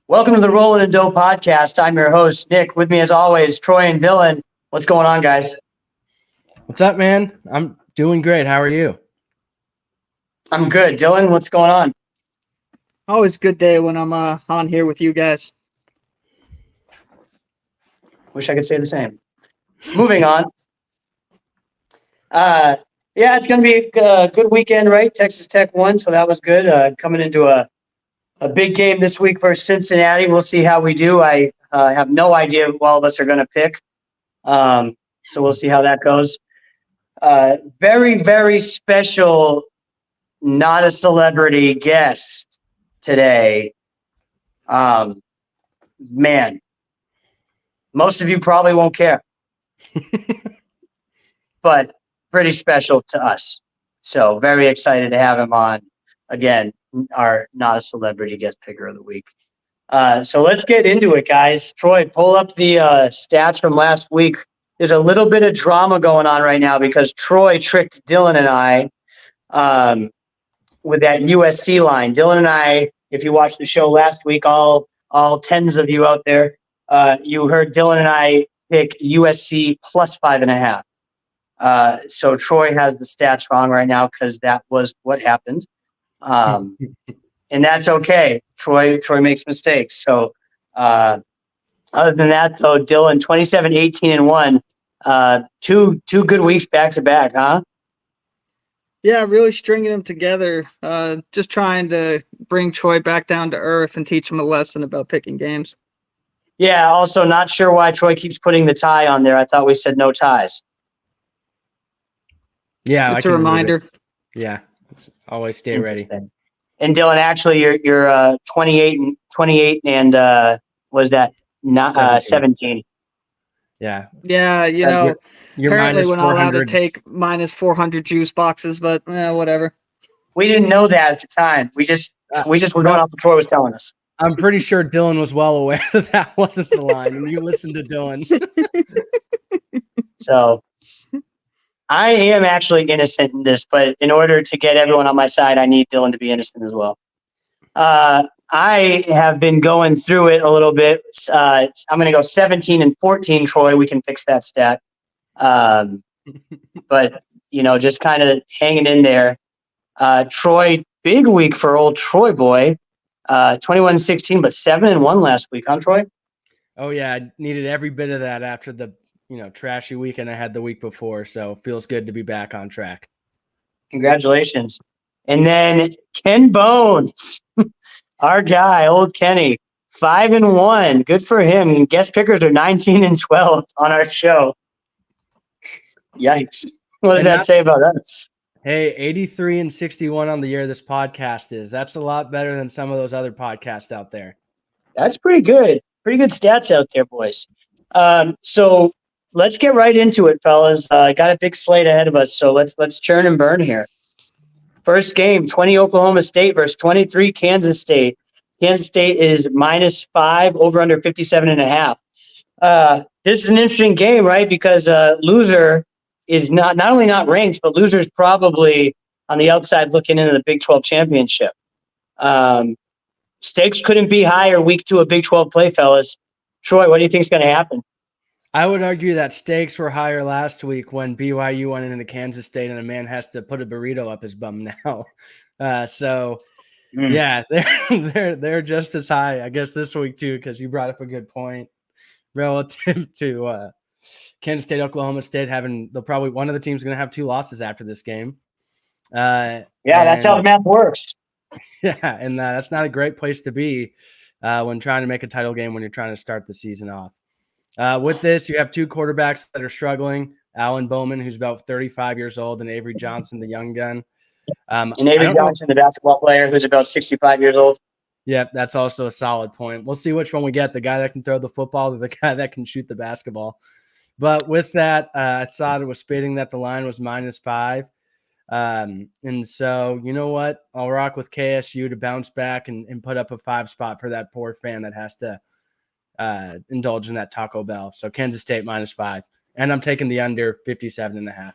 Welcome to the Rollin' and Dough podcast. I'm your host, Nick. With me, as always, Troy and Dylan. What's going on, guys? What's up, man? I'm doing great. How are you? I'm good. Dylan, what's going on? Always a good day when I'm on here with you guys. Wish I could say the same. Moving on. It's going to be a good weekend, right? Texas Tech won, so that was good. Coming into a big game this week versus Cincinnati. We'll see how we do. I have no idea who all of us are going to pick. So we'll see how that goes. Very, very special, not a celebrity guest today. Man, most of you probably won't care, but pretty special to us. So very excited to have him on again, our not a celebrity guest picker of the week. So let's get into it, guys. Troy, pull up the stats from last week. There's a little bit of drama going on right now because Troy tricked Dylan and I with that USC line. Dylan and I, if you watched the show last week, all tens of you out there, you heard Dylan and I pick USC plus 5.5. So Troy has the stats wrong right now because that was what happened. And that's okay. Troy makes mistakes. So other than that, though, Dylan, 27, 18, and 1. Two good weeks back to back, huh? Yeah, really stringing them together. Just trying to bring Troy back down to earth and teach him a lesson about picking games. Yeah, also not sure why Troy keeps putting the tie on there. I thought we said no ties. Yeah, it's a reminder. Yeah, always stay ready. And Dylan, actually, you're 28 and was that not 17? Yeah. You know, you're apparently we're not allowed to take minus 400 juice boxes, but whatever. We didn't know that at the time. We just were going off what Troy was telling us. I'm pretty sure Dylan was well aware that wasn't the line, and you listened to Dylan. So I am actually innocent in this, but in order to get everyone on my side, I need Dylan to be innocent as well. I have been going through it a little bit. I'm going to go 17 and 14, Troy. We can fix that stat. But, just kind of hanging in there. Troy, big week for old Troy boy. 21-16, but 7-1 last week, huh, Troy? Oh, yeah. I needed every bit of that after the trashy weekend I had the week before. So feels good to be back on track. Congratulations. And then Ken Bones, our guy, old Kenny, 5-1. Good for him. And guest pickers are 19 and 12 on our show. Yikes. What does that say about us? Hey, 83 and 61 on the year this podcast is. That's a lot better than some of those other podcasts out there. That's pretty good. Pretty good stats out there, boys. So let's get right into it, fellas. Got a big slate ahead of us, so let's churn and burn here. First game, 20 Oklahoma State versus 23 Kansas State. Kansas State is -5, over under 57.5. This is an interesting game, right? Because loser is not only not ranked, but loser is probably on the outside looking into the Big 12 championship. Stakes couldn't be higher week 2 of Big 12 play, fellas. Troy, what do you think is going to happen? I would argue that stakes were higher last week when BYU went into Kansas State and a man has to put a burrito up his bum now. Yeah, they're just as high, I guess, this week too, because you brought up a good point relative to Kansas State, Oklahoma State they'll probably one of the teams going to have 2 losses after this game. That's how the math works. Yeah, and that's not a great place to be when trying to make a title game when you're trying to start the season off. With this, you have 2 quarterbacks that are struggling. Alan Bowman, who's about 35 years old, and Avery Johnson, the young gun. And Avery Johnson, the basketball player, who's about 65 years old. Yeah, that's also a solid point. We'll see which one we get, the guy that can throw the football or the guy that can shoot the basketball. But with that, I saw it was spitting that the line was -5. And so, you know what? I'll rock with KSU to bounce back and put up a 5 spot for that poor fan that has to indulge in that Taco Bell. So Kansas State -5. And I'm taking the under 57.5.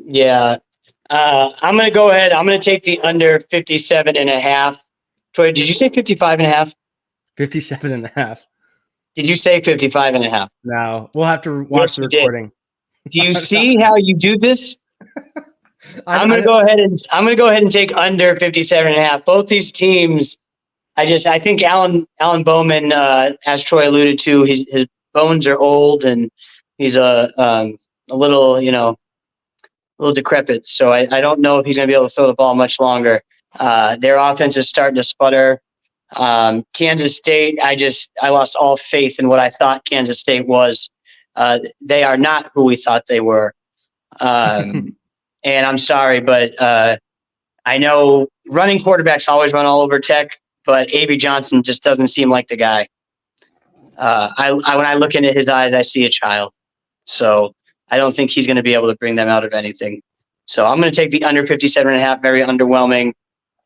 Yeah. I'm going to go ahead. I'm going to take the under 57.5. Troy, did you say 55.5? 57.5. Did you say 55.5? No, we'll have to watch Yes, the you did. recording. Do you see how you do this? I'm I going to go ahead and take under 57.5. Both these teams, I think Alan Bowman, as Troy alluded to, his bones are old and he's a little, a little decrepit. So I don't know if he's going to be able to throw the ball much longer. Their offense is starting to sputter. Kansas State, I lost all faith in what I thought Kansas State was. They are not who we thought they were. And I'm sorry, but I know running quarterbacks always run all over Tech, but A.B. Johnson just doesn't seem like the guy. When I look into his eyes, I see a child. So I don't think he's going to be able to bring them out of anything. So I'm going to take the under 57.5. Very underwhelming.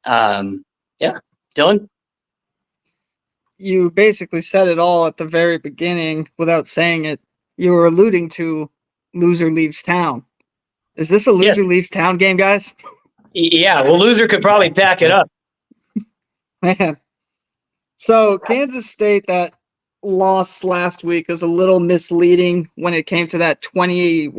Yeah, Dylan. You basically said it all at the very beginning without saying it. You were alluding to loser leaves town. Is this a loser Yes. leaves town game, guys? Yeah, well, loser could probably back it up. Man. So Kansas State, that loss last week was a little misleading when it came to that 28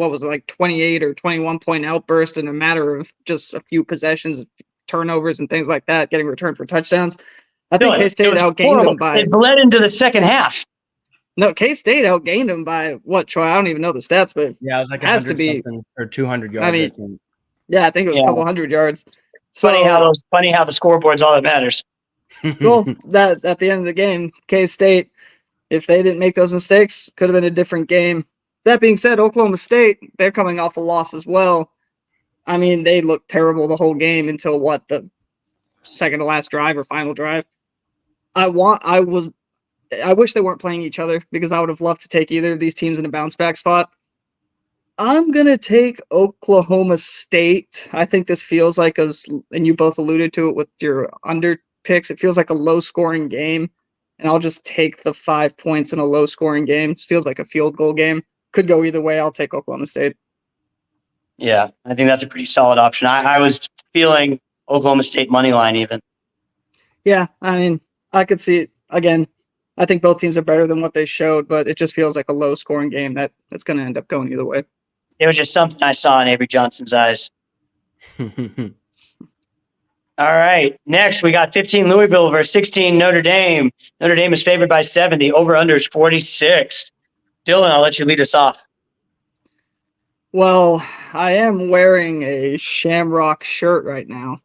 or 21 point outburst in a matter of just a few possessions, turnovers and things like that, getting returned for touchdowns. I think K-State outgained them by... It bled into the second half. No, K-State outgained them by what, Troy? I don't even know the stats, but Yeah, it was like it has to be or 200 yards. I mean, yeah, I think it was a couple hundred yards. Funny how the scoreboard's all that matters. Well, that at the end of the game, K-State, if they didn't make those mistakes, could have been a different game. That being said, Oklahoma State, they're coming off a loss as well. I mean, they looked terrible the whole game until the second to last drive or final drive. I wish they weren't playing each other because I would have loved to take either of these teams in a bounce back spot. I'm going to take Oklahoma State. I think this feels like, and you both alluded to it with your under picks, it feels like a low scoring game. And I'll just take the 5 points in a low scoring game. It feels like a field goal game. Could go either way. I'll take Oklahoma State. Yeah, I think that's a pretty solid option. I was feeling Oklahoma State money line even. Yeah, I mean, I could see it. Again, I think both teams are better than what they showed, but it just feels like a low scoring game that's going to end up going either way. It was just something I saw in Avery Johnson's eyes. All right. Next, we got 15 Louisville versus 16 Notre Dame. Notre Dame is favored by 7. The over-under is 46. Dylan, I'll let you lead us off. Well, I am wearing a Shamrock shirt right now.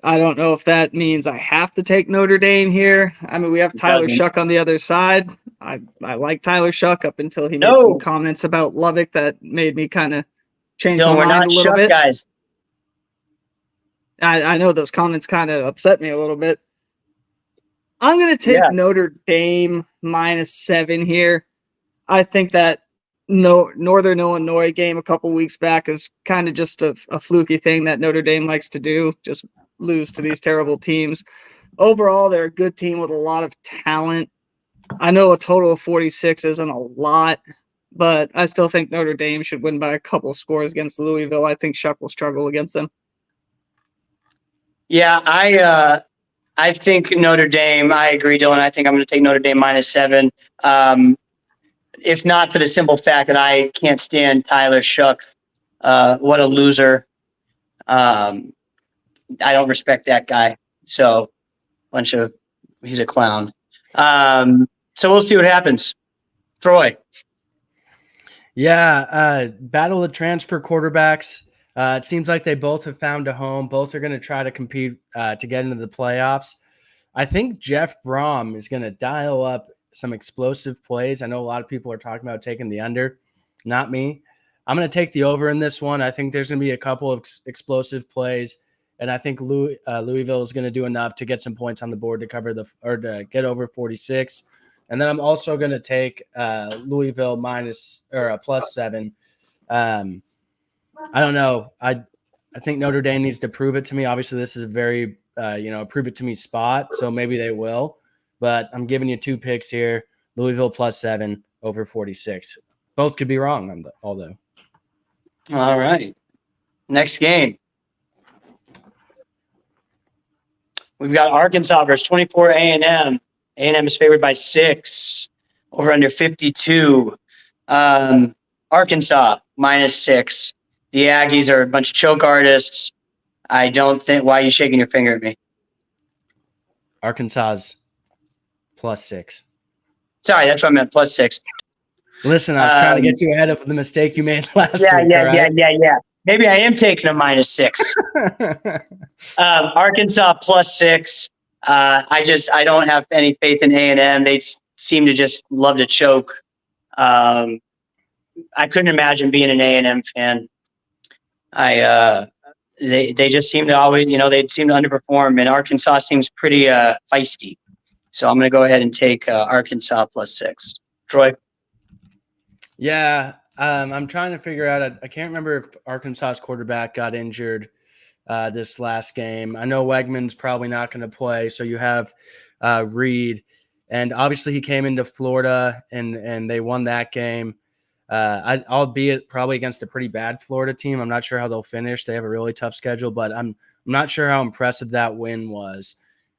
I don't know if that means I have to take Notre Dame here. I mean, we have Tyler Shuck on the other side. I like Tyler Shuck up until he made some comments about Lubbock that made me kind of change my mind a little bit. Guys. I know those comments kind of upset me a little bit. I'm going to take Notre Dame -7 here. I think that Northern Illinois game a couple weeks back is kind of just a fluky thing that Notre Dame likes to do, just lose to these terrible teams. Overall, they're a good team with a lot of talent. I know a total of 46 isn't a lot, but I still think Notre Dame should win by a couple scores against Louisville. I think Shuck will struggle against them. Yeah, I think Notre Dame. I agree, Dylan. I think I'm going to take Notre Dame -7. If not for the simple fact that I can't stand Tyler Shuck. What a loser. I don't respect that guy. So he's a clown. So we'll see what happens. Troy. Yeah, battle of transfer quarterbacks. It seems like they both have found a home. Both are going to try to compete to get into the playoffs. I think Jeff Brom is going to dial up some explosive plays. I know a lot of people are talking about taking the under. Not me. I'm going to take the over in this one. I think there's going to be a couple of explosive plays, and I think Louisville is going to do enough to get some points on the board to cover to get over 46. And then I'm also going to take Louisville +7. I don't know. I think Notre Dame needs to prove it to me. Obviously, this is a very prove it to me spot, so maybe they will. But I'm giving you 2 picks here: Louisville +7 over 46. Both could be wrong, although. All right. Next game. We've got Arkansa versus 24 A&M. A&M is favored by 6. Over under 52. Arkansas -6. The Aggies are a bunch of choke artists. I don't think. Why are you shaking your finger at me? Arkansas's +6. Sorry, that's what I meant. +6. Listen, I was trying to get you ahead of the mistake you made last Yeah, week. yeah, all right? yeah. Maybe I am taking a -6. Arkansas +6. I don't have any faith in A&M. They seem to just love to choke. I couldn't imagine being an A&M fan. They just seem to always, they seem to underperform, and Arkansas seems pretty feisty. So I'm going to go ahead and take Arkansas +6. Troy? Yeah, I'm trying to figure out. I can't remember if Arkansas's quarterback got injured this last game. I know Wegman's probably not going to play, so you have Reed, and obviously he came into Florida and they won that game. Albeit probably against a pretty bad Florida team. I'm not sure how they'll finish. They have a really tough schedule, but I'm not sure how impressive that win was.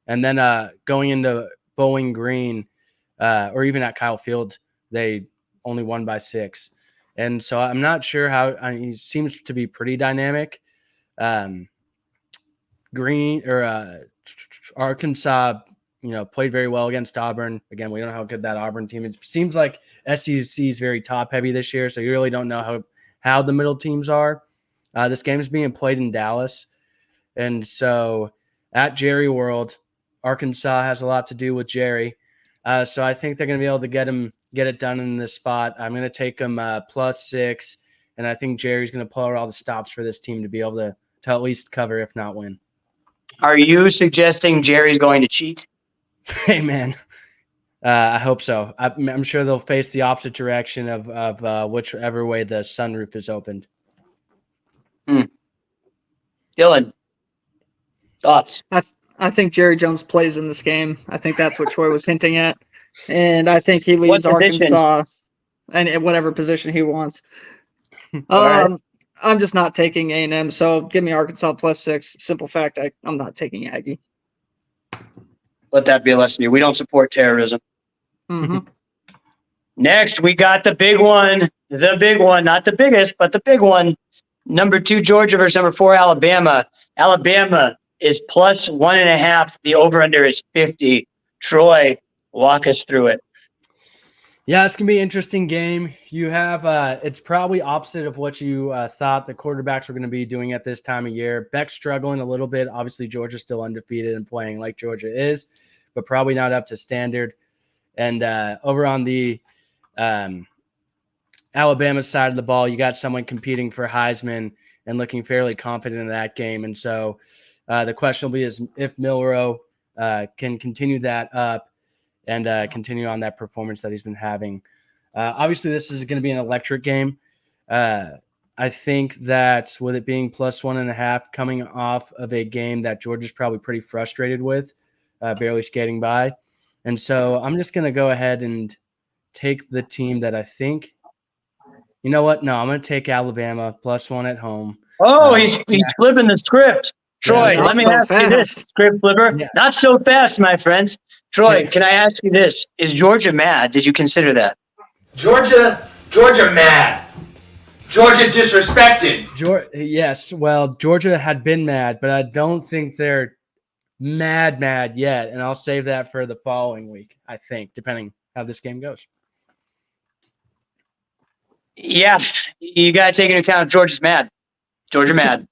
And then going into Bowling Green, or even at Kyle Field, they only won by 6. And so I'm not sure how. He seems to be pretty dynamic. Arkansas, played very well against Auburn. Again, we don't know how good that Auburn team is. It seems like SEC is very top heavy this year, so you really don't know how the middle teams are. This game is being played in Dallas, and so at Jerry World, Arkansas has a lot to do with Jerry. So I think they're going to be able to get it done in this spot. I'm going to take them +6, and I think Jerry's going to pull out all the stops for this team to be able to at least cover, if not win. Are you suggesting Jerry's going to cheat? Hey, man. I hope so. I'm sure they'll face the opposite direction of whichever way the sunroof is opened. Dylan, thoughts? I think Jerry Jones plays in this game. I think that's what Troy was hinting at. And I think he leads Arkansas and at whatever position he wants. Right. I'm just not taking A&M, so give me Arkansas +6. Simple fact, I'm not taking Aggie. Let that be a lesson to you. We don't support terrorism. Mm-hmm. Next, we got the big one. The big one. Not the biggest, but the big one. Number 2, Georgia versus number 4, Alabama. Alabama is +1.5. The over-under is 50. Troy, walk us through it. Yeah, it's going to be an interesting game. You have it's probably opposite of what you thought the quarterbacks were going to be doing at this time of year. Beck's struggling a little bit. Obviously, Georgia's still undefeated and playing like Georgia is, but probably not up to standard. And over on the Alabama side of the ball, you got someone competing for Heisman and looking fairly confident in that game. And so the question will be is if Milroe can continue that up and continue on that performance that he's been having. Obviously, this is going to be an electric game. I think that with it being +1.5, coming off of a game that Georgia's probably pretty frustrated with, barely skating by. And so I'm just going to go ahead and take the team that I think – you know what? No, I'm going to take Alabama +1 at home. Oh, he's flipping the script. Troy, let me ask you this, script flipper. Yeah. Not so fast, my friends. Troy, can I ask you this? Is Georgia mad? Did you consider that? Georgia mad. Georgia disrespected. Yes, well, Georgia had been mad, but I don't think they're mad yet, and I'll save that for the following week, I think, depending how this game goes. Yeah, you got to take into account Georgia's mad. Georgia mad.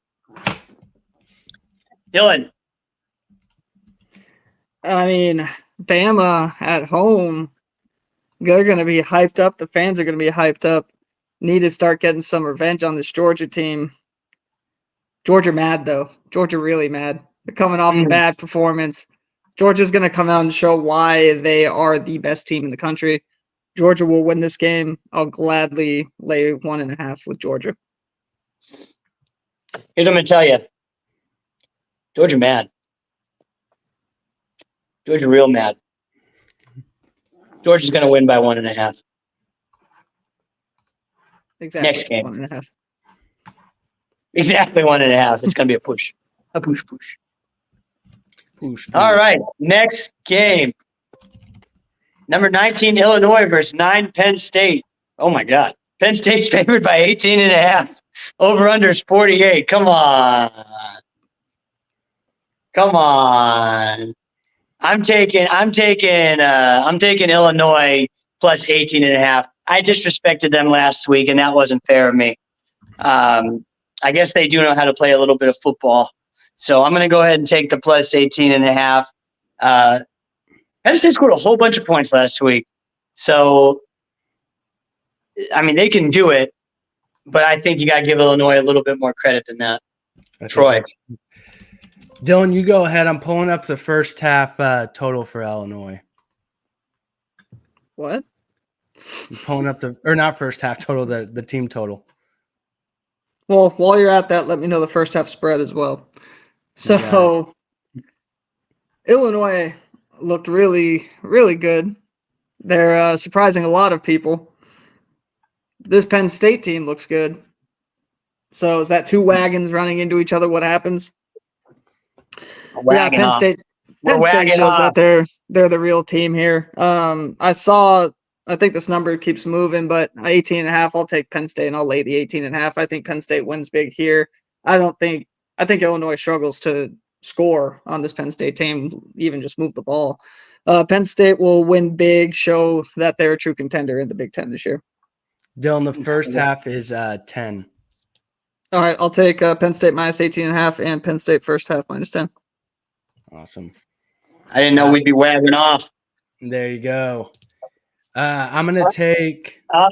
Dylan. I mean, Bama at home, they're going to be hyped up. The fans are going to be hyped up. Need to start getting some revenge on this Georgia team. Georgia mad, though. Georgia really mad. They're coming off a bad performance. Georgia's going to come out and show why they are the best team in the country. Georgia will win this game. I'll gladly lay 1.5 with Georgia. Here's what I'm going to tell you. Georgia mad. Georgia real mad. Georgia's going to win by 1.5. Exactly. Next game. 1.5. Exactly 1.5. It's going to be a push. A push. All right. Next game. Number 19, Illinois versus 9, Penn State. Oh, my God. Penn State's favored by 18.5. Over-under is 48. Come on. Come on. I'm taking Illinois plus 18.5. I disrespected them last week, and that wasn't fair of me. I guess they do know how to play a little bit of football. So I'm going to go ahead and take the plus 18.5. Penn State scored a whole bunch of points last week. So, I mean, they can do it, but I think you got to give Illinois a little bit more credit than that. Troy. Dylan, you go ahead. I'm pulling up the first half total for Illinois. What? I'm pulling up not first half total, the team total. Well, while you're at that, let me know the first half spread as well. So, Illinois looked really, really good. They're surprising a lot of people. This Penn State team looks good. So, is that two wagons running into each other? What happens? Penn State shows that they're the real team here. I think this number keeps moving, but 18.5, I'll take Penn State and I'll lay the 18.5. I think Penn State wins big here. I think Illinois struggles to score on this Penn State team, even just move the ball. Penn State will win big, show that they're a true contender in the Big Ten this year. Dylan, the first half is 10. All right, I'll take Penn State minus 18.5 and Penn State first half minus 10. Awesome. I didn't know we'd be wagging off. There you go. I'm going to take – I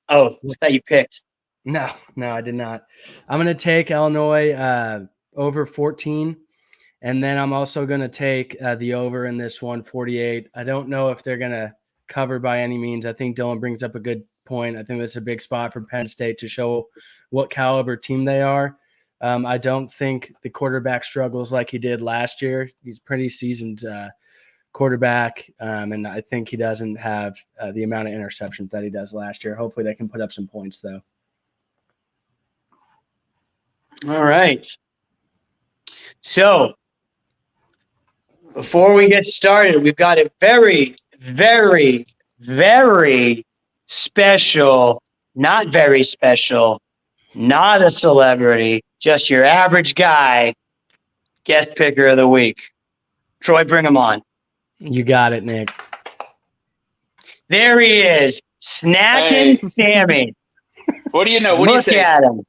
thought you picked. No, I did not. I'm going to take Illinois over 14, and then I'm also going to take the over in this one, 48. I don't know if they're going to cover by any means. I think Dylan brings up a good point. I think that's a big spot for Penn State to show what caliber team they are. I don't think the quarterback struggles like he did last year. He's pretty seasoned quarterback, and I think he doesn't have the amount of interceptions that he does last year. Hopefully they can put up some points, though. All right. So, before we get started, we've got a very, very, very special, not very special, not a celebrity, just your average guy, guest picker of the week. Troy, bring him on. You got it, Nick. There he is, snacking Sammy. What do you know? What do you say? Look at him.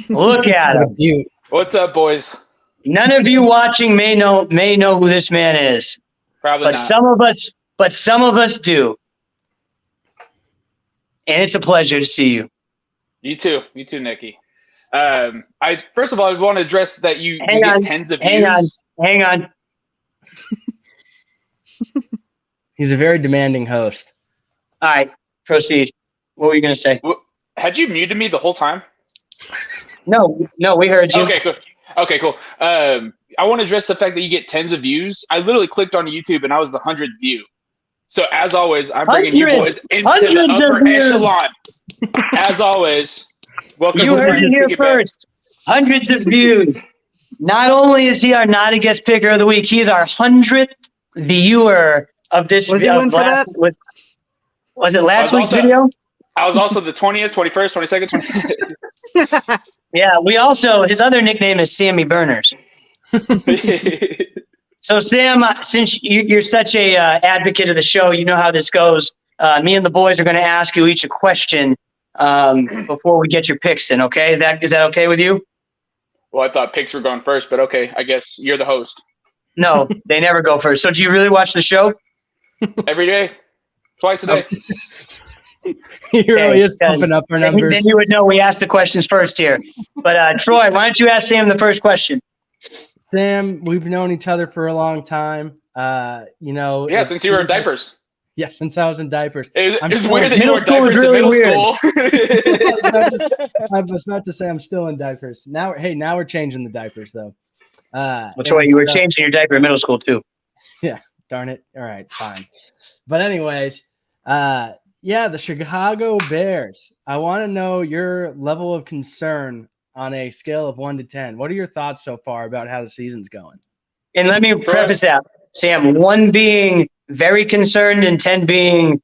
Look at him. What's up, boys? None of you watching may know who this man is. Probably not. Some of us do. And it's a pleasure to see you. You too, Nikki. First of all, I want to address that you get tens of views. Hang on. He's a very demanding host. All right, proceed. What were you going to say? Had you muted me the whole time? No, we heard you. Okay, cool. I want to address the fact that you get tens of views. I literally clicked on YouTube and I was the 100th view. So as always, I'm bringing you boys into the upper echelon. As always, welcome. You heard it here first. Hundreds of views. Not only is he our not a guest picker of the week, he is our 100th viewer of this. Was he win for that? Was it last week's video? I was also the 20th, 21st, 22nd, 20th. Yeah, his other nickname is Sammy Burners. So, Sam, since you're such a advocate of the show, you know how this goes. Me and the boys are going to ask you each a question before we get your picks in, okay? Is that okay with you? Well, I thought picks were going first, but okay, I guess you're the host. No, they never go first. So do you really watch the show? Every day. Twice a day. He really is pumping up our numbers. Then you would know we asked the questions first here. But Troy, why don't you ask Sam the first question? Sam, we've known each other for a long time. Yeah, since you were in diapers. Yeah, since I was in diapers. It's weird that you were in diapers in middle school. I was about to say I'm still in diapers. Now we're changing the diapers, though. That's right. You were changing your diaper in middle school, too. Yeah, darn it. All right, fine. But anyways, the Chicago Bears. I want to know your level of concern on a scale of 1 to 10. What are your thoughts so far about how the season's going? And let me preface that. Sam, 1 being very concerned and 10 being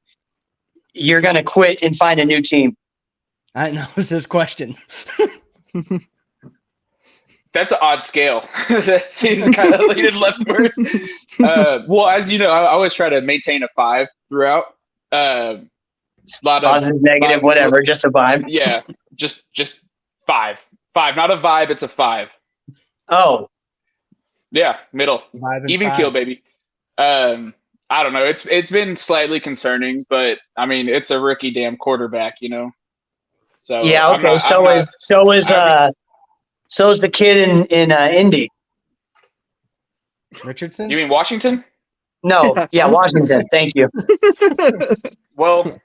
you're going to quit and find a new team. I know it's his question. That's an odd scale. That seems kind of leaning leftwards. Well, as you know, I always try to maintain a 5 throughout. A lot of Positive, negative, whatever, just a vibe. Yeah, just 5. 5, not a vibe. It's a 5. Oh, Yeah, middle, 5 and even 5. keel, baby. I don't know. It's been slightly concerning, but I mean, it's a rookie damn quarterback, you know. So yeah. Okay. So is the kid in Indy. Richardson? You mean Washington? No, yeah, Washington. Thank you. Well,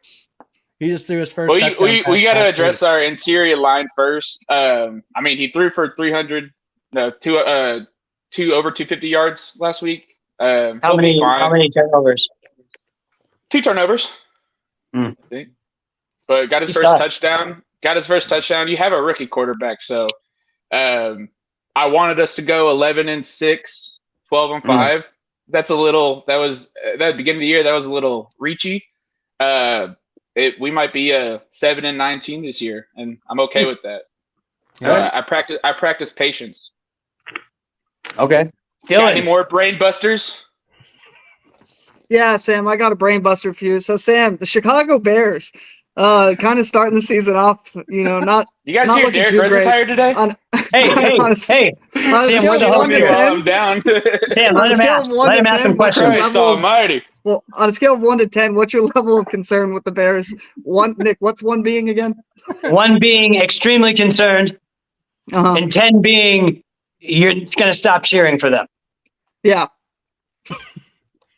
He just threw his first touchdown we pass got to last address week. our interior line first. I mean, he threw for 300, two over 250 yards last week. How many turnovers? 2 turnovers, Hmm. I think. But got his He first sucks. touchdown. You have a rookie quarterback, so I wanted us to go 11-6, 12-5. That's a little. That was at the beginning of the year. That was a little reachy. We might be a 7-19 this year, and I'm okay with that. Yeah. I practice patience. Okay. Got any Dylan. more brain busters? Yeah, Sam, I got a brain buster for you. So, Sam, the Chicago Bears, kind of starting the season off, not You guys not hear looking Derek too Rose great. retired today? Hey. On a Sam, scale we're of the 1 host to here. While 10, I'm down. Sam, on let a him scale ask. of 1 Let to him ask 10, some what's your questions. Christ level of- almighty. Well, on a scale of 1 to 10, what's your level of concern with the Bears? Nick, what's 1 being again? 1 being extremely concerned, Uh-huh. and 10 being you're going to stop cheering for them. Yeah.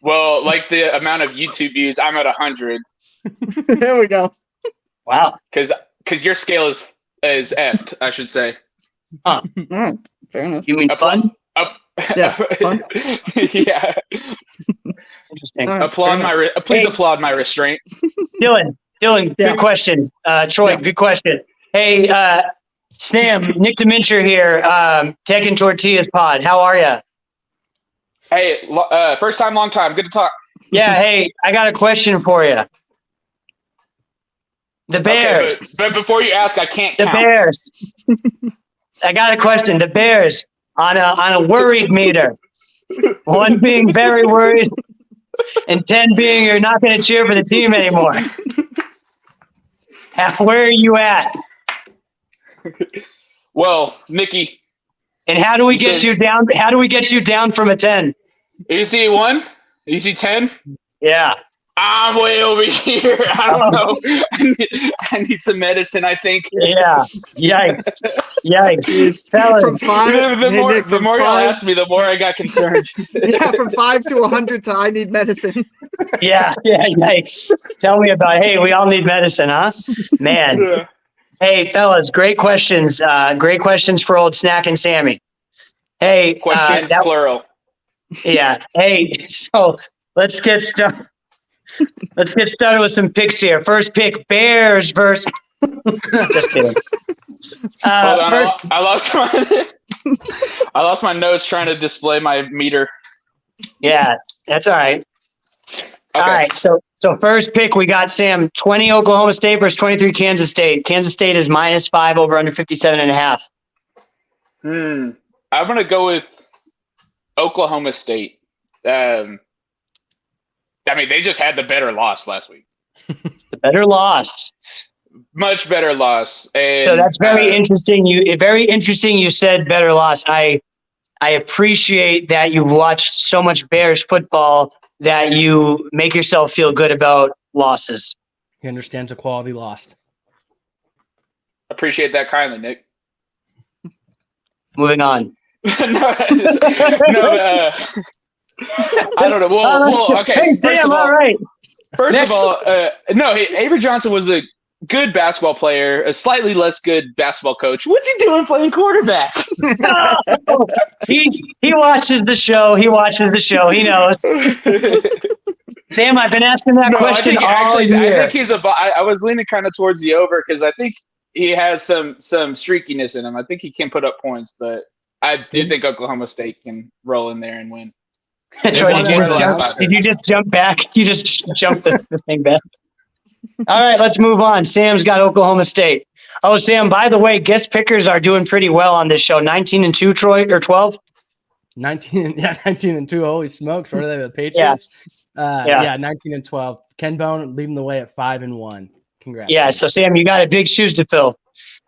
Well, like the amount of YouTube views, I'm at 100 There we go. Wow. because your scale is effed, I should say. All right. Fair enough. You mean fun? Yeah, fun. Yeah. Interesting. All right, fair enough. Please Hey. applaud my restraint. Dylan, Yeah. good question. Troy, Yeah. good question. Hey, Snam, Nick Demincher here, TechNTortillas pod. How are you? Hey, first time, long time. Good to talk. Yeah, hey, I got a question for you. The Bears. Okay, but before you ask, I can't The count. Bears. I got a question. The Bears on a worried meter. 1 being very worried, and 10 being you're not going to cheer for the team anymore. Where are you at? Well, Nikki, And how do we You get said- you down? How do we get you down from a 10? you see 1? You see 10? Yeah. I'm way over here. I don't know. I need some medicine, I think. Yeah. Yikes. Jeez. Fellas, From 5, The hey, more, Nick, the from more y'all 5, ask me, the more I got concerned. yeah, from 5 to 100 to I need medicine. yeah, yikes. Tell me about hey, we all need medicine, huh? Man. Yeah. Hey, fellas, great questions. Great questions for old Snack and Sammy. Hey, Questions, plural. yeah. Hey, so let's get started. Let's get started with some picks here. First pick, Bears versus. Just kidding. Hold on, First, I lost my notes trying to display my meter. yeah, that's all right. Okay. All right. So first pick, we got Sam 20 Oklahoma State versus 23 Kansas State. Kansas State is -5 over under 57.5. I'm gonna go with Oklahoma State. I mean, they just had the better loss last week. The better loss. Much better loss. And, So that's very interesting. Very interesting. You said better loss. I appreciate that you've watched so much Bears football that you make yourself feel good about losses. He understands a quality lost. Appreciate that kindly, Nick. Moving on. I don't know. Well, okay. Hey, Sam, all right. First Next. of all, no, Avery Johnson was a good basketball player, a slightly less good basketball coach. What's he doing playing quarterback? He watches the show. He knows. Sam, I've been asking that question all year. I think he's I was leaning kind of towards the over because I think he has some streakiness in him. I think he can put up points, but I do think Oklahoma State can roll in there and win. Troy, won did you it just last jump? time. Did you just jump back? You just jumped the thing back. All right, let's move on. Sam's got Oklahoma State. Oh, Sam, by the way, guest pickers are doing pretty well on this show. 19-2, Troy, or 12? 19-2. Holy smokes! What are they? The Yeah. Patriots? Yeah, 19-12. Ken Bone leading the way at 5-1. Congrats. Yeah. man. So Sam, you got a big shoes to fill,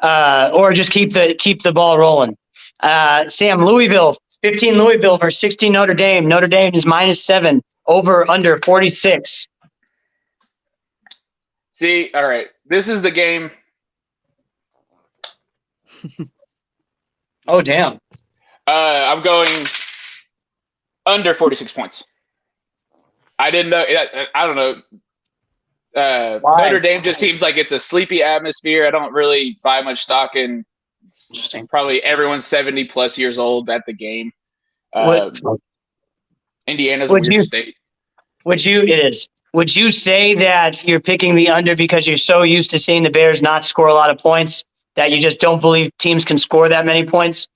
or just keep the ball rolling. Sam, Louisville, 15 Louisville versus 16 Notre Dame. Notre Dame is -7. Over under 46. See, all right. This is the game. Oh damn. I'm going under 46 points. I didn't know. I don't know. Why? Notre Dame just seems like it's a sleepy atmosphere. I don't really buy much stock in. Probably everyone's 70+ years old at the game. Indiana's a weird state. Would you say that you're picking the under because you're so used to seeing the Bears not score a lot of points that you just don't believe teams can score that many points?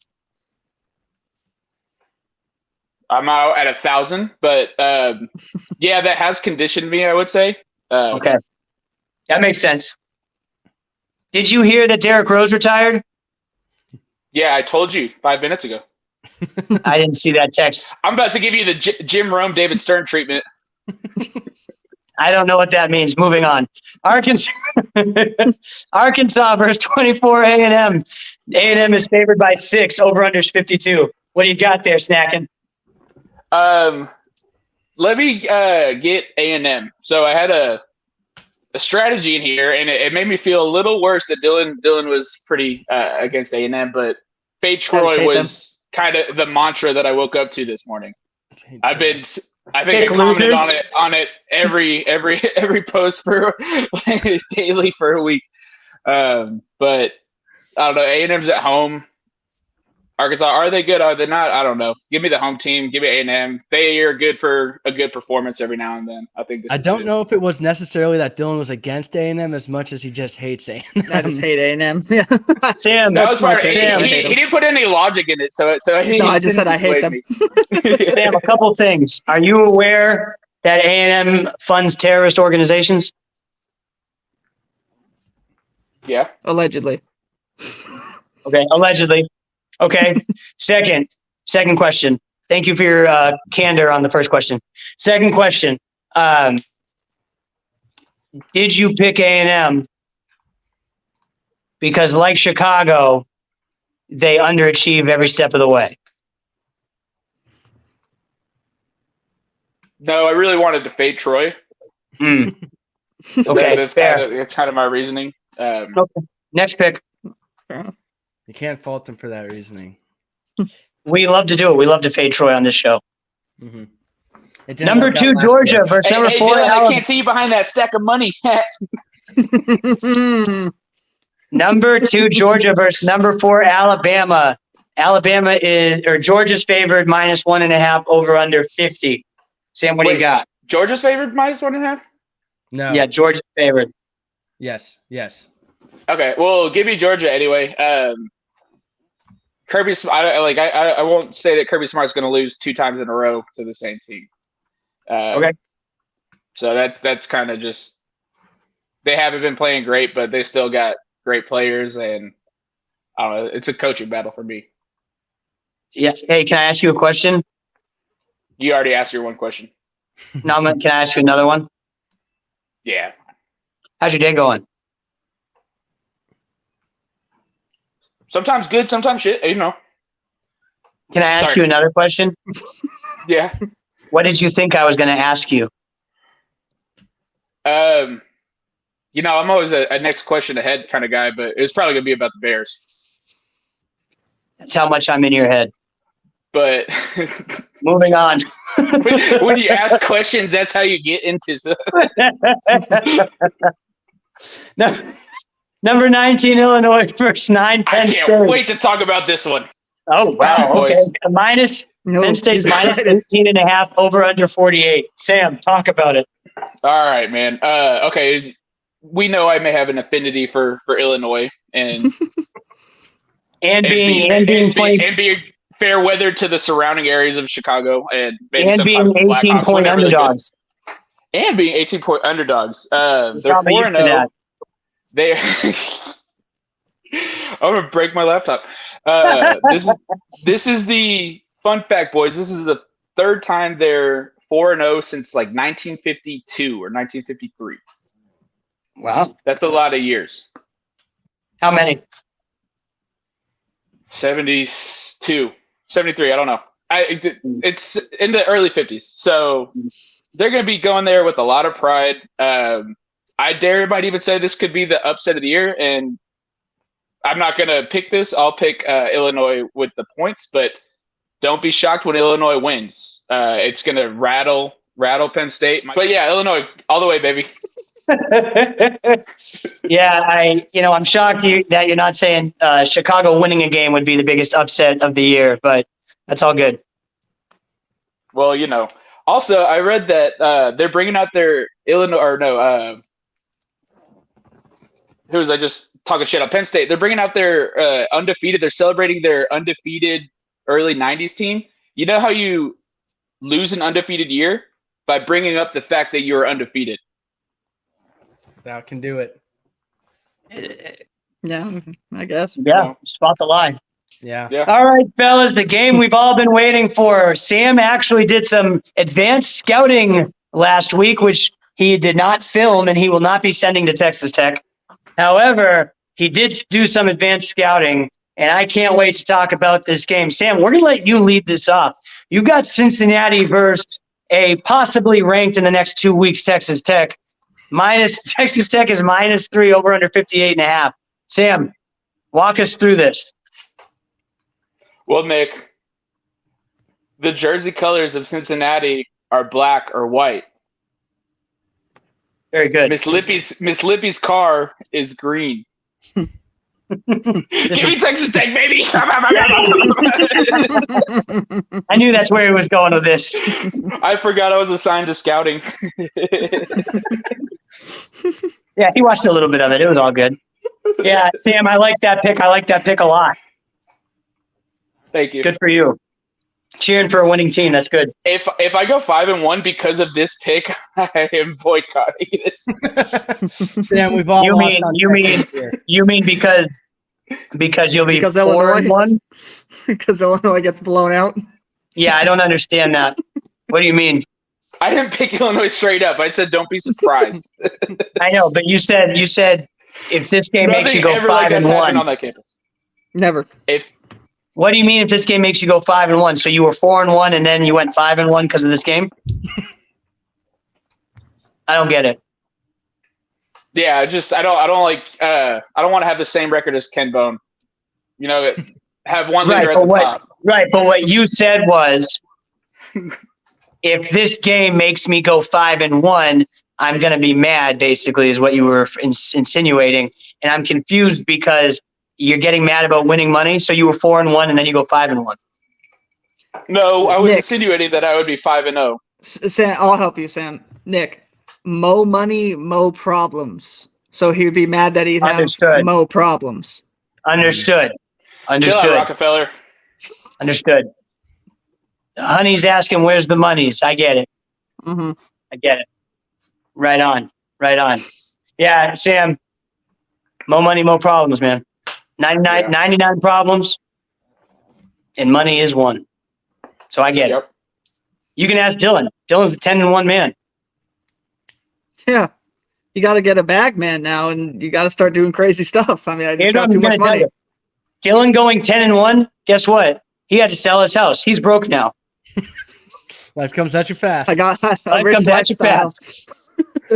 I'm out at 1,000, but yeah, that has conditioned me, I would say. Okay. That makes sense. Did you hear that Derrick Rose retired? Yeah, I told you 5 minutes ago. I didn't see that text. I'm about to give you the Jim Rome, David Stern treatment. I don't know what that means. Moving on. Arkansas versus 24 A&M. A&M is favored by 6. Over under 52. What do you got there, Snacking? Let me get A&M. So I had a strategy in here, and it made me feel a little worse that Dylan was pretty against A&M, but Fade Troy was kind of the mantra that I woke up to this morning. I think I commented on it every post for daily for a week. But I don't know. A&M's at home. Arkansas, are they good? Are they not? I don't know. Give me the home team. Give me A&M. They are good for a good performance every now and then. I think. I don't know if it was necessarily that Dylan was against A&M as much as he just hates A&M. I just hate A&M. Yeah. Sam, That was part. Sam. He didn't put any logic in it, so I just said I hate them. Sam, a couple things. Are you aware that A&M funds terrorist organizations? Yeah. Allegedly. Okay, allegedly. Okay. Second question. Thank you for your candor on the first question. Second question. Did you pick A&M because, like Chicago, they underachieve every step of the way? No, I really wanted to fade Troy. Okay, that's fair. kind of my reasoning. Okay. Next pick. You can't fault him for that reasoning. We love to do it. We love to fade Troy on this show. Mm-hmm. Number 2, Georgia versus number 4. Dylan, I can't see you behind that stack of money. Number 2, Georgia versus number 4, Alabama. Georgia's favored -1.5, over under 50. Sam, what do you got? Georgia's favored -1.5? No. Yeah, Georgia's favored. Yes. Okay, well, give me Georgia anyway. Kirby, I won't say that Kirby Smart's going to lose 2 times in a row to the same team. Okay. So that's kind of just, they haven't been playing great, but they still got great players, and I don't know. It's a coaching battle for me. Yeah. Hey, can I ask you a question? You already asked your one question. No, can I ask you another one? Yeah. How's your day going? Sometimes good, sometimes shit. You know. Can I ask you another question? Yeah. What did you think I was going to ask you? I'm always a next question ahead kind of guy, but it's probably going to be about the Bears. That's how much I'm in your head. But moving on. when you ask questions, that's how you get into stuff. Number 19, Illinois versus 9, Penn State. I can't wait to talk about this one. Oh, wow. Right, okay. Penn State's -18.5, over under 48. Sam, talk about it. All right, man. Okay. We know I may have an affinity for Illinois and being fair weather to the surrounding areas of Chicago, and maybe And being sometimes the 18-point Blackhawks really good. underdogs. And being 18-point underdogs. They're Probably used to 4-0. that. They I'm gonna break my laptop. This is the fun fact, boys. This is the third time they're 4-0 since like 1952 or 1953. Wow. That's a lot of years. How many? 72, 73. I don't know. It's in the early 50s. So they're going to be going there with a lot of pride. Might even say this could be the upset of the year. And I'm not going to pick this. I'll pick Illinois with the points, but don't be shocked when Illinois wins. It's going to rattle Penn State. But yeah, Illinois all the way, baby. Yeah, I'm shocked that you're not saying Chicago winning a game would be the biggest upset of the year, but that's all good. Well, also I read that they're bringing out their Illinois who was I just talking shit on Penn State? They're bringing out their undefeated. They're celebrating their undefeated early '90s team. You know how you lose an undefeated year by bringing up the fact that you were undefeated. That can do it. Yeah, I guess. Yeah, spot the line. Yeah. All right, fellas, the game we've all been waiting for. Sam actually did some advanced scouting last week, which he did not film and he will not be sending to Texas Tech. However, he did do some advanced scouting, and I can't wait to talk about this game. Sam, we're going to let you lead this off. You've got Cincinnati versus a possibly ranked in the next 2 weeks Texas Tech. Texas Tech is -3 over under 58.5. Sam, walk us through this. Well, Nick, the jersey colors of Cincinnati are black or white. Very good. Miss Lippy's car is green. Give me Texas Tech, baby! I knew that's where he was going with this. I forgot I was assigned to scouting. Yeah, he watched a little bit of it. It was all good. Yeah, Sam, I like that pick. I like that pick a lot. Thank you. Good for you. Cheering for a winning team. That's good. If I go 5-1 because of this pick, I am boycotting this. Sam, we've all You lost on you mean because you'll be Because 4-1? Because Illinois gets blown out. Yeah, I don't understand that. What do you mean? I didn't pick Illinois straight up. I said don't be surprised. I know, but you said if this game makes you go Nothing ever like that's happened 5-1. on that campus. Never. What do you mean if this game makes you go 5-1? So you were 4-1 and then you went 5-1 because of this game? I don't get it. Yeah, I don't want to have the same record as Ken Bone. Have one leader at the top. Right, but what you said was, if this game makes me go 5-1, I'm going to be mad, basically, is what you were insinuating. And I'm confused because you're getting mad about winning money. So you were 4-1 and then you go 5-1. No, I was Nick. insinuating that I would be 5-0. Sam, I'll help you, Sam. Nick, mo money, mo problems. So he would be mad that he'd have Understood. mo problems. Understood. Chill out, Rockefeller. Understood. Honey's asking, where's the monies? I get it. Mm-hmm. I get it. Right on. Yeah, Sam, mo money, mo problems, man. 99 problems, and money is one. So I get it. You can ask Dylan. Dylan's the 10-1 man. Yeah. You got to get a bag man now, and you got to start doing crazy stuff. I mean, I just Here's got what too I'm much gonna money. tell you. Dylan going 10-1, guess what? He had to sell his house. He's broke now. Life comes at you fast. I got a Life rich comes at you lifestyle. fast.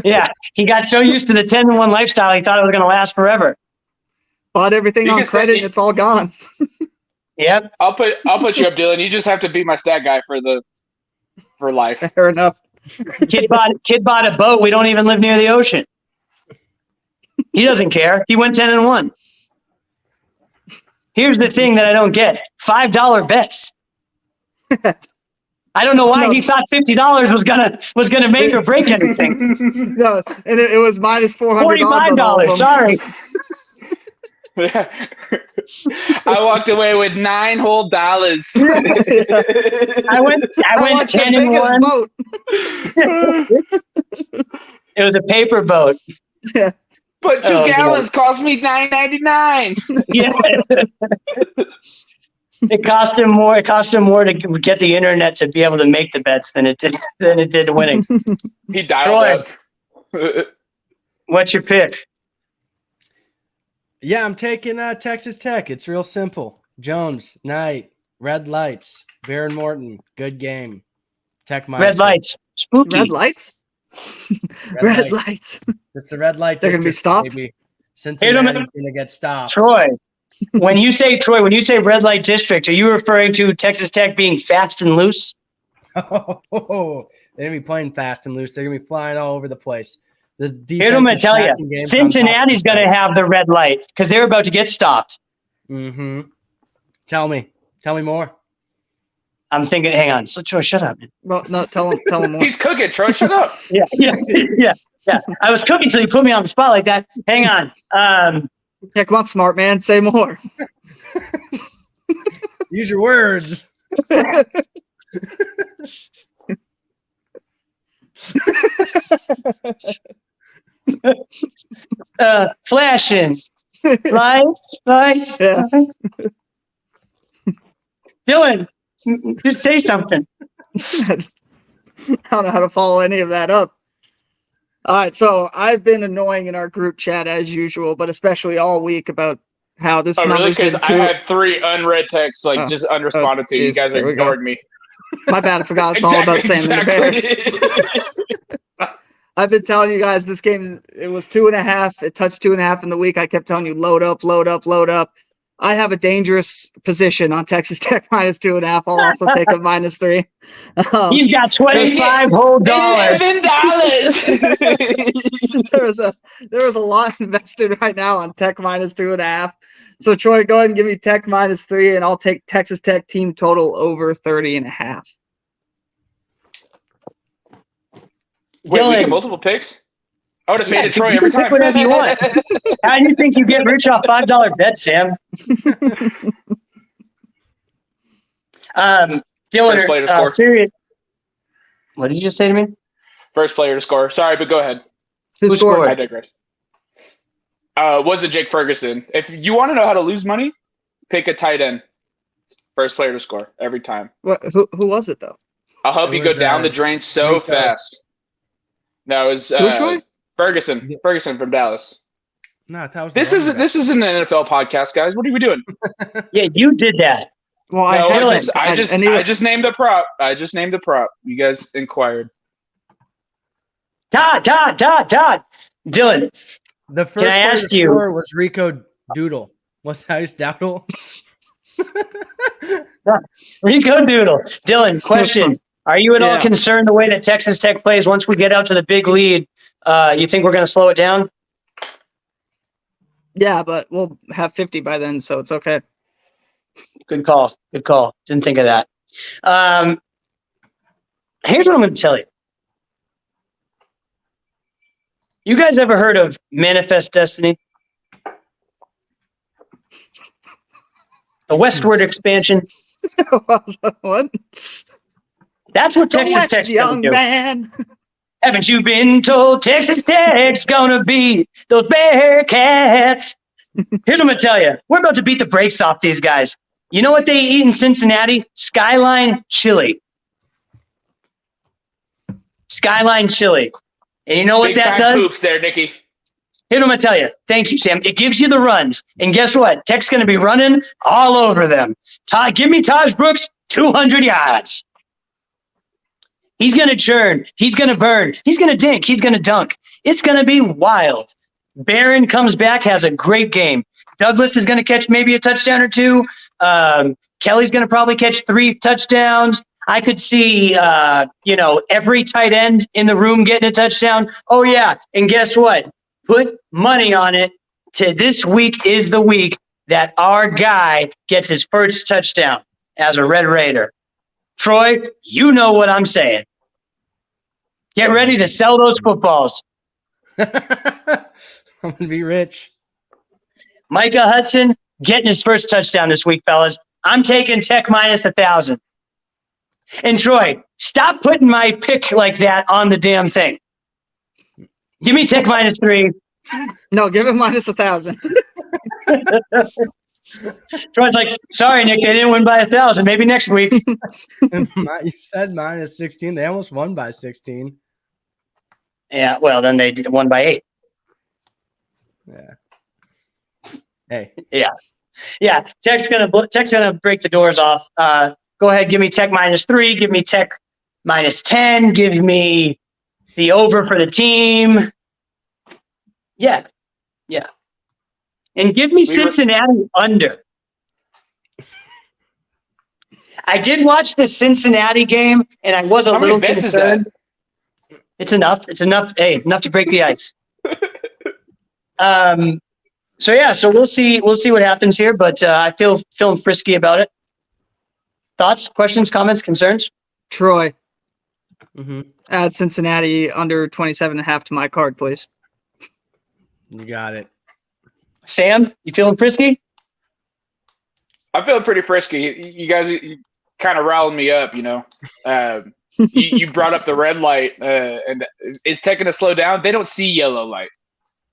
Yeah, he got so used to the 10-1 lifestyle, he thought it was going to last forever. Bought everything You on can say- credit, and it's all gone. Yep. I'll put you up, Dylan. You just have to be my stat guy for life. Fair enough. Kid bought a boat. We don't even live near the ocean. He doesn't care. He went 10-1. Here's the thing that I don't get: $5 bets. I don't know why he thought $50 was gonna make or break anything. No, and it was minus $400. $45. Sorry. I walked away with $9 whole. I went What's your 10 and biggest 1. boat? It was a paper boat. Yeah. But 2 gallons cost me $9.99. Yeah. It cost him more. It cost him more to get the internet to be able to make the bets than it did winning. He dialed up. What's your pick? Yeah, I'm taking Texas Tech. It's real simple. Jones, Knight, red lights, Baron Morton, good game. Tech minus. Red lights. Spooky. Red lights? Red lights. It's the red light. They're going to be stopped? Baby. Cincinnati's going to get stopped. Troy. When you say red light district, are you referring to Texas Tech being fast and loose? Oh, they're going to be playing fast and loose. They're going to be flying all over the place. Here's what I'm going to tell you. Cincinnati's going to have the red light because they're about to get stopped. Mm-hmm. Tell me more. I'm thinking, hang on. So, Troy, shut up. Well, no, tell him more. He's cooking, Troy. Shut up. Yeah. I was cooking until you put me on the spot like that. Hang on. Yeah, come on, smart man. Say more. Use your words. Flashing. Lights. Yeah. Dylan, just say something. I don't know how to follow any of that up. All right, so I've been annoying in our group chat as usual, but especially all week about how this really? number's Because been I had 3 unread texts, just unresponded to. You guys ignored me. My bad, I forgot it's all about saying the Bears. I've been telling you guys this game, it was 2.5. It touched 2.5 in the week. I kept telling you, load up. I have a dangerous position on Texas Tech minus 2.5. I'll also take a -3. He's got $25 whole dollars. There was a lot invested right now on Tech minus 2.5. So Troy, go ahead and give me Tech -3, and I'll take Texas Tech team total over 30.5. Wait, we Dylan. get multiple picks? I would have faded Troy you every can time. pick whatever you want. How do you think you get rich off $5 bets, Sam? First player to Dylan, score. serious. What did you just say to me? First player to score. Sorry, but go ahead. Who scored? I digress. Was it Jake Ferguson? If you want to know how to lose money, pick a tight end. First player to score every time. Who was it though? I'll help you go down the drain so Rico. fast. No, it was Who, Troy? Ferguson. Ferguson from Dallas. No, that was This isn't an NFL podcast, guys. What are we doing? Yeah, you did that. Well, I just named the prop. You guys inquired. Todd. Dylan, the first can I player ask to you? score was Rico Doodle. What's that? Doodle? Rico Doodle. Dylan, question. Are you at all Yeah. concerned the way that Texas Tech plays once we get out to the big lead? You think we're going to slow it down? Yeah, but we'll have 50 by then, so it's okay. Good call. Didn't think of that. Here's what I'm going to tell you. You guys ever heard of Manifest Destiny? The westward expansion? What? That's what Texas West, Tech's going young to do. man. Haven't you been told Texas Tech's going to be those Bearcats? Here's what I'm going to tell you. We're about to beat the brakes off these guys. You know what they eat in Cincinnati? Skyline chili. Skyline chili. And you know what Big that time does? poops there, Nikki. Here's what I'm going to tell you. Thank you, Sam. It gives you the runs. And guess what? Tech's going to be running all over them. Give me Taj Brooks 200 yards. He's going to churn. He's going to burn. He's going to dink. He's going to dunk. It's going to be wild. Barron comes back, has a great game. Douglas is going to catch maybe a touchdown or two. Kelly's going to probably catch 3 touchdowns. I could see, every tight end in the room getting a touchdown. Oh, yeah. And guess what? Put money on it. This week is the week that our guy gets his first touchdown as a Red Raider. Troy, you know what I'm saying. Get ready to sell those footballs. I'm going to be rich. Micah Hudson getting his first touchdown this week, fellas. I'm taking Tech minus 1,000. And Troy, stop putting my pick like that on the damn thing. Give me Tech minus 3. No, give him minus 1,000. Troy's like, sorry, Nick, they didn't win by 1,000. Maybe next week. You said minus 16. They almost won by 16. Yeah, well, then they won by 8. Yeah. Hey. Yeah. Tech's gonna break the doors off. Go ahead, give me Tech minus 3. Give me Tech minus 10. Give me the over for the team. Yeah. And give me Cincinnati under. I did watch the Cincinnati game, and I was a little concerned. It's enough. It's enough. Hey, enough to break the ice. So we'll see what happens here, but I feeling frisky about it. Thoughts, questions, comments, concerns? Troy, Mm-hmm. add Cincinnati under 27.5 to my card, please. You got it. Sam, you feeling frisky? I'm feeling pretty frisky. You guys kind of riled me up, you know. You brought up the red light, and is Tech going to slow down? They don't see yellow light.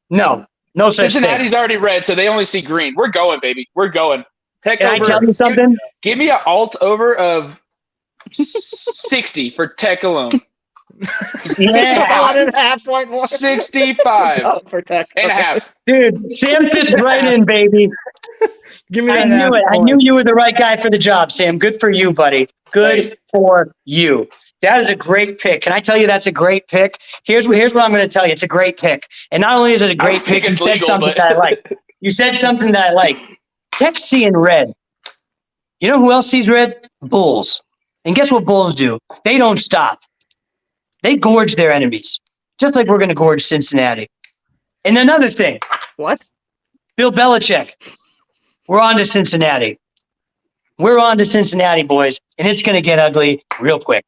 No such Cincinnati's thing. already red, so they only see green. We're going, baby. We're going. Tech Can over. I tell you something? Give me an alt over of 60 for Tech alone. Yeah. 1.5 more. 65 Oh, for Tech. and a Okay. half. Dude, Sam fits right in, baby. Give me I that. knew it. I knew you were the right guy for the job, Sam. Good for you, buddy. Good for you. That is a great pick. Can I tell you that's a great pick? Here's what I'm going to tell you. It's a great pick. And not only is it a great pick, you said something that I like. You said something that I like. Tech seeing red. You know who else sees red? Bulls. And guess what Bulls do? They don't stop. They gorge their enemies, just like we're going to gorge Cincinnati. And another thing. What? Bill Belichick. We're on to Cincinnati. We're on to Cincinnati, boys, and it's going to get ugly real quick.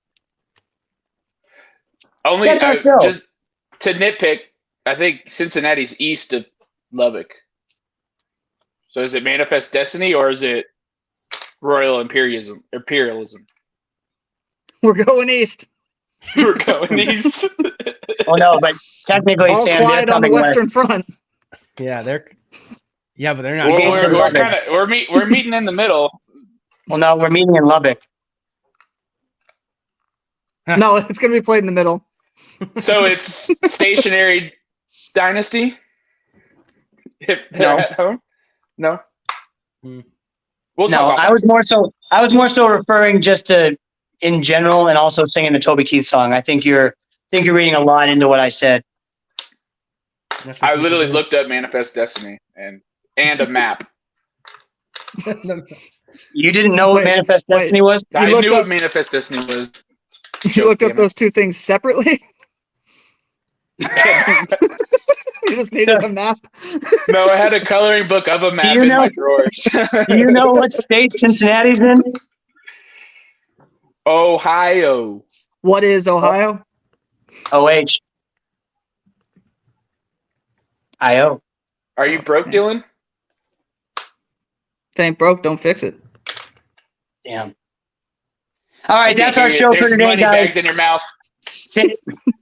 Only That's our show. just to nitpick, I think Cincinnati's east of Lubbock. So is it Manifest Destiny or is it Royal Imperialism? We're going east. We're going east. Oh no, but technically, All Sam, they're quiet on the coming Western west. Front. Yeah, but they're not. We're meeting in the middle. Well, no, we're meeting in Lubbock. No, it's going to be played in the middle. So it's stationary dynasty. If they're No. at home, no. Hmm. We'll No, talk about I was more so referring just to in general, and also singing the Toby Keith song. I think you're reading a lot into what I said. I literally looked up Manifest Destiny and a map. You didn't know what Manifest Destiny was? You I looked knew up- what Manifest Destiny was. You looked up Damn it. those two things separately? You just needed a map? No, I had a coloring book of a map in my drawers. Do you know what state Cincinnati's in? Ohio. What is Ohio? OH. IO. Are you broke, Dylan? If it ain't broke, don't fix it. Damn. All right, that's Okay, our show for there's today, money guys. bags in your mouth.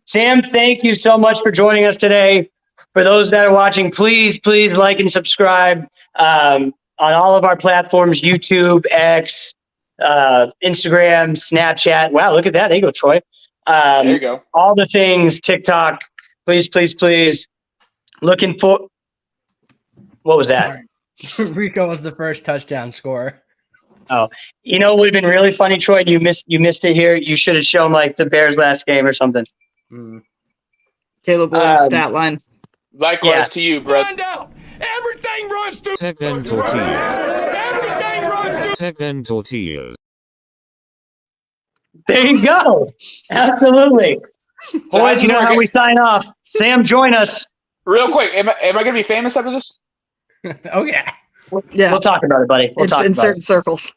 Sam, thank you so much for joining us today. For those that are watching, please like and subscribe on all of our platforms, YouTube, X, Instagram, Snapchat. Wow, look at that. There you go, Troy. There you go. All the things, TikTok. Please. Looking for... What was that? Rico was the first touchdown scorer. Oh, you know, it would have been really funny, Troy. You missed it here. You should have shown like the Bears last game or something. Caleb Williams stat line. Likewise to you, bro. Find out. Everything runs through. TechNTortillas. Everything runs through. TechNTortillas. There you go. Absolutely. Boys, you know how we sign off. Sam, join us. Real quick, am I going to be famous after this? Oh yeah. Yeah, We'll talk about it, buddy. We'll it's talk in about certain it. circles.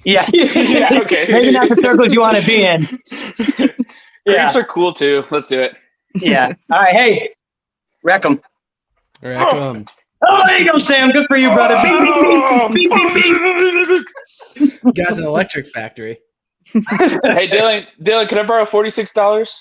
Yeah. Yeah, okay. Maybe not the circles you want to be in. Yeah. Creeps are cool too. Let's do it. Yeah. All right. Hey, wreck 'em. All right, come on. Oh, there you go, Sam. Good for you, brother. Beep, beep, beep, beep, beep, beep. Guy's an electric factory. Hey, Dylan, can I borrow $46?